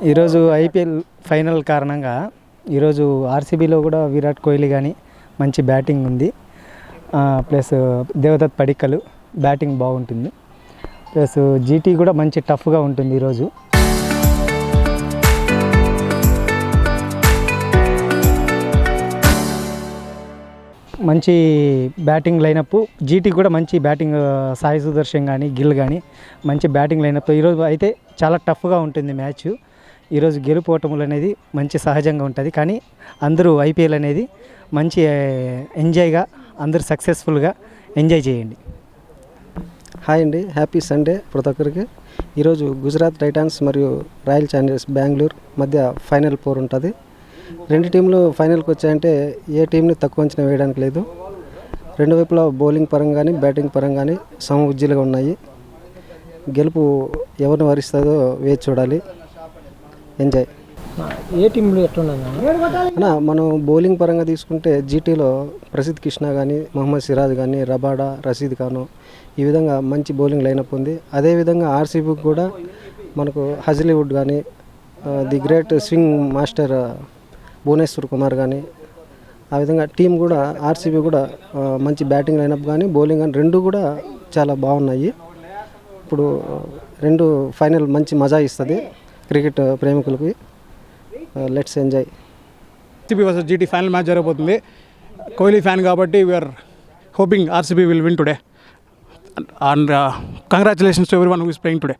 ఈరోజు IPL final కారణంగా ఈరోజు ఆర్సీబీలో కూడా విరాట్ కోహ్లీ కానీ మంచి బ్యాటింగ్ ఉంది. ప్లస్ దేవదత్ పడిక్కల్ బ్యాటింగ్ బాగుంటుంది. ప్లస్ జీటీ కూడా మంచి టఫ్గా ఉంటుంది ఈరోజు. మంచి బ్యాటింగ్ లైనప్, జీటీ కూడా మంచి బ్యాటింగ్, సాయి సుదర్శన్ కానీ గిల్ కానీ మంచి బ్యాటింగ్ లైనప్. ఈరోజు అయితే చాలా టఫ్గా ఉంటుంది మ్యాచ్. ఈరోజు గెలుపోవటములు అనేది మంచి సహజంగా ఉంటుంది. కానీ అందరూ ఐపీఎల్ అనేది మంచి ఎంజాయ్గా అందరూ సక్సెస్ఫుల్గా ఎంజాయ్ చేయండి. హాయ్ అండి, హ్యాపీ సండే ప్రతి ఒక్కరికి. ఈరోజు గుజరాత్ టైటాన్స్ మరియు రాయల్ ఛాలెంజర్స్ బెంగళూరు మధ్య ఫైనల్ పోర్ ఉంటుంది. రెండు టీంలు ఫైనల్కి వచ్చాయంటే ఏ టీంని తక్కువ అంచనా వేయడానికి లేదు. రెండు వైపులా బౌలింగ్ పరంగా కానీ బ్యాటింగ్ పరంగా కానీ సమఉజ్జీలుగా ఉన్నాయి. గెలుపు ఎవరిని వరిస్తుందో వేచి చూడాలి. ఎంజాయ్. ఏ టీంలో ఎట్లా మనం బౌలింగ్ పరంగా తీసుకుంటే జీటీలో ప్రసిద్ధ్ కృష్ణ కానీ మొహమ్మద్ సిరాజ్ కానీ రబాడా, రషీద్ ఖాను ఈ విధంగా మంచి బౌలింగ్ లైనప్ ఉంది. అదేవిధంగా ఆర్సీబీకి కూడా మనకు హజ్లీవుడ్ కానీ the great swing master Bhuvneshwar Kumar కానీ ఆ విధంగా టీం కూడా ఆర్సీబీ కూడా మంచి బ్యాటింగ్ లైనప్ కానీ బౌలింగ్ కానీ రెండు కూడా చాలా బాగున్నాయి. ఇప్పుడు రెండు ఫైనల్ మంచి మజా ఇస్తుంది క్రికెట్ ప్రేమికులకి. Let's enjoy. RCB versus GT final match జరగబోతుంది. కోహ్లీ ఫ్యాన్ కాబట్టి we're hoping RCB will win today. And congratulations to everyone who is playing today.